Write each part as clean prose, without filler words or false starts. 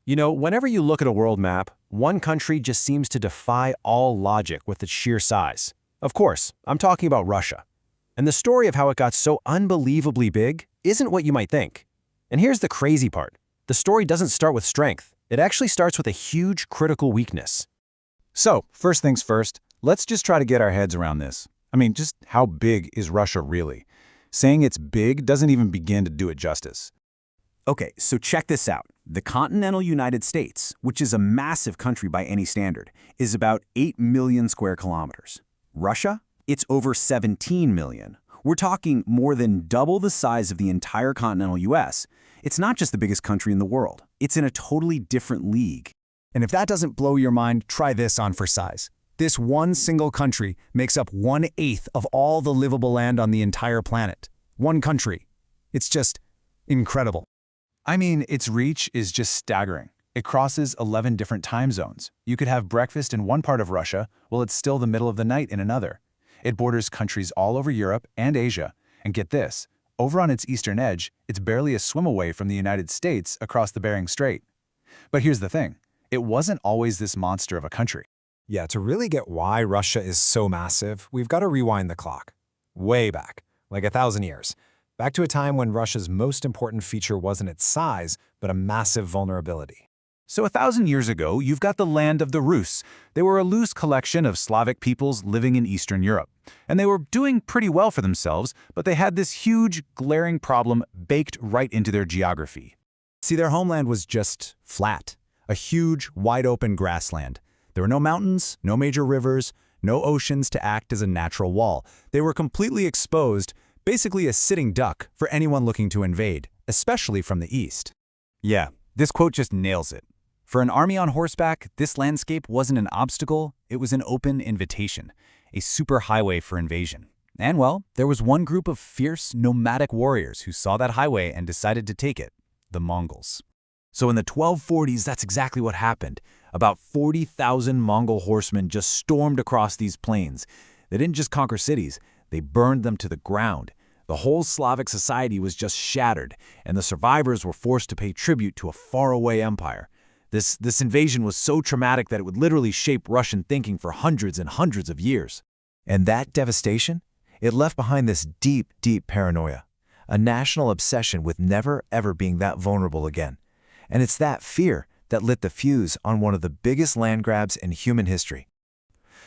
Whenever you look at a world map, one country just seems to defy all logic with its sheer size. Of course, I'm talking about Russia. And the story of how it got so unbelievably big isn't what you might think. And here's the crazy part. The story doesn't start with strength. It actually starts with a huge critical weakness. So, first things first, let's just try to get our heads around this. Just how big is Russia really? Saying it's big doesn't even begin to do it justice. Okay, so check this out. The continental United States, which is a massive country by any standard, is about 8 million square kilometers. Russia? It's over 17 million. We're talking more than double the size of the entire continental US. It's not just the biggest country in the world. It's in a totally different league. And if that doesn't blow your mind, try this on for size. This one single country makes up 1/8 of all the livable land on the entire planet. One country. It's just incredible. Its reach is just staggering. It crosses 11 different time zones. You could have breakfast in one part of Russia while it's still the middle of the night in another. It borders countries all over Europe and Asia. And get this, over on its eastern edge, it's barely a swim away from the United States across the Bering Strait. But here's the thing, it wasn't always this monster of a country. Yeah, to really get why Russia is so massive, we've got to rewind the clock. Way back, like 1,000 years. Back to a time when Russia's most important feature wasn't its size, but a massive vulnerability. So 1,000 years ago, you've got the land of the Rus. They were a loose collection of Slavic peoples living in Eastern Europe. And they were doing pretty well for themselves, but they had this huge, glaring problem baked right into their geography. See, their homeland was just flat. A huge, wide-open grassland. There were no mountains, no major rivers, no oceans to act as a natural wall. They were completely exposed, basically a sitting duck for anyone looking to invade, especially from the east. Yeah, this quote just nails it. For an army on horseback, this landscape wasn't an obstacle, it was an open invitation, a superhighway for invasion. And well, there was one group of fierce, nomadic warriors who saw that highway and decided to take it, the Mongols. So in the 1240s, that's exactly what happened. About 40,000 Mongol horsemen just stormed across these plains. They didn't just conquer cities, they burned them to the ground. The whole Slavic society was just shattered, and the survivors were forced to pay tribute to a faraway empire. This invasion was so traumatic that it would literally shape Russian thinking for hundreds and hundreds of years. And that devastation, it left behind this deep, deep paranoia, a national obsession with never, ever being that vulnerable again. And it's that fear that lit the fuse on one of the biggest land grabs in human history.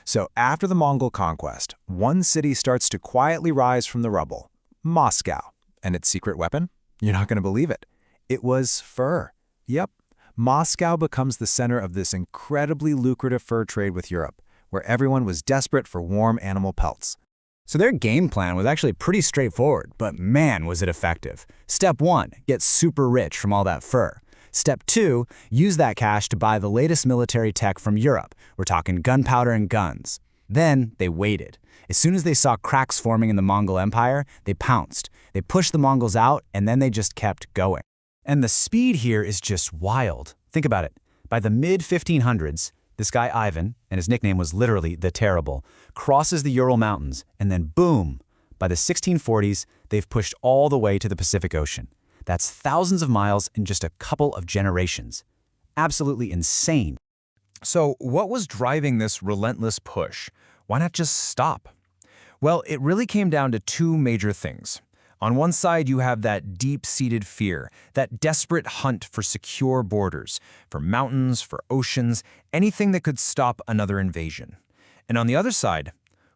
So after the Mongol conquest, one city starts to quietly rise from the rubble, Moscow. And its secret weapon? You're not going to believe it. It was fur. Yep. Moscow becomes the center of this incredibly lucrative fur trade with Europe, where everyone was desperate for warm animal pelts. So their game plan was actually pretty straightforward, but man, was it effective. Step 1, get super rich from all that fur. Step 2, use that cash to buy the latest military tech from Europe. We're talking gunpowder and guns. Then they waited. As soon as they saw cracks forming in the Mongol Empire, they pounced. They pushed the Mongols out, and then they just kept going. And the speed here is just wild. Think about it. By the mid-1500s, this guy Ivan, and his nickname was literally the Terrible, crosses the Ural Mountains, and then boom! By the 1640s, they've pushed all the way to the Pacific Ocean. That's thousands of miles in just a couple of generations. Absolutely insane. So what was driving this relentless push? Why not just stop? Well, it really came down to two major things. On one side, you have that deep-seated fear, that desperate hunt for secure borders, for mountains, for oceans, anything that could stop another invasion. And on the other side,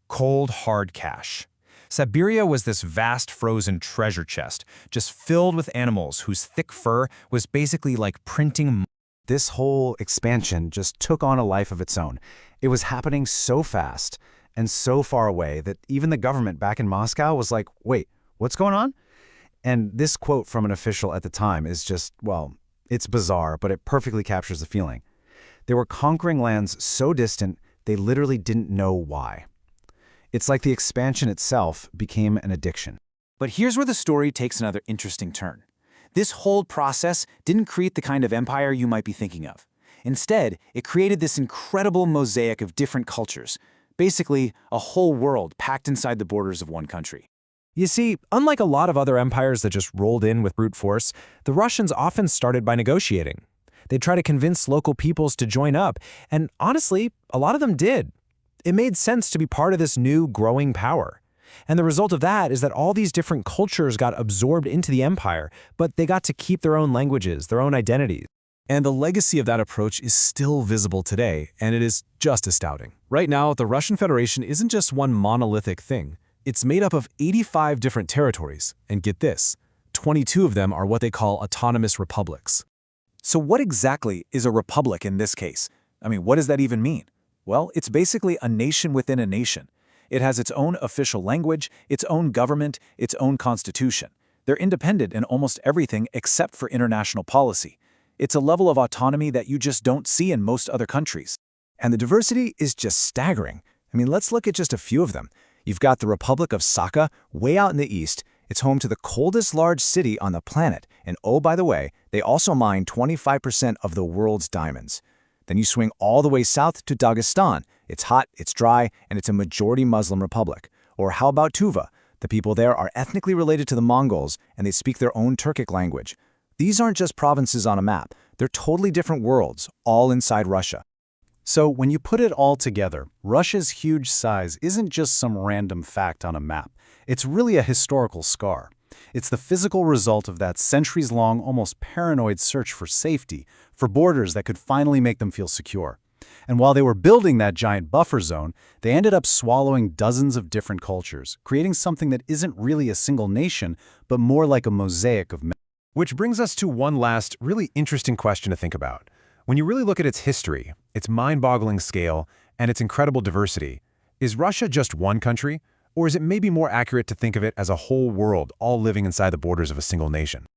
cold, hard cash. Siberia was this vast frozen treasure chest, just filled with animals whose thick fur was basically like printing. This whole expansion just took on a life of its own. It was happening so fast and so far away that even the government back in Moscow was like, wait, what's going on? And this quote from an official at the time is just, well, it's bizarre, but it perfectly captures the feeling. They were conquering lands so distant, they literally didn't know why. It's like the expansion itself became an addiction. But here's where the story takes another interesting turn. This whole process didn't create the kind of empire you might be thinking of. Instead, it created this incredible mosaic of different cultures, basically a whole world packed inside the borders of one country. You see, unlike a lot of other empires that just rolled in with brute force, the Russians often started by negotiating. They'd try to convince local peoples to join up, and honestly, a lot of them did. It made sense to be part of this new growing power. And the result of that is that all these different cultures got absorbed into the empire, but they got to keep their own languages, their own identities. And the legacy of that approach is still visible today, and it is just astounding. Right now, the Russian Federation isn't just one monolithic thing. It's made up of 85 different territories, and get this, 22 of them are what they call autonomous republics. So what exactly is a republic in this case? I mean, what does that even mean? Well, it's basically a nation within a nation. It has its own official language, its own government, its own constitution. They're independent in almost everything except for international policy. It's a level of autonomy that you just don't see in most other countries. And the diversity is just staggering. I mean, let's look at just a few of them. You've got the Republic of Sakha, way out in the east. It's home to the coldest large city on the planet. And oh, by the way, they also mine 25% of the world's diamonds. Then you swing all the way south to Dagestan. It's hot, it's dry, and it's a majority Muslim republic. Or how about Tuva? The people there are ethnically related to the Mongols, and they speak their own Turkic language. These aren't just provinces on a map. They're totally different worlds, all inside Russia. So when you put it all together, Russia's huge size isn't just some random fact on a map. It's really a historical scar. It's the physical result of that centuries-long, almost paranoid search for safety, for borders that could finally make them feel secure. And while they were building that giant buffer zone, they ended up swallowing dozens of different cultures, creating something that isn't really a single nation, but more like a mosaic of. Which brings us to one last, really interesting question to think about. When you really look at its history, its mind-boggling scale, and its incredible diversity, is Russia just one country? Or is it maybe more accurate to think of it as a whole world all living inside the borders of a single nation?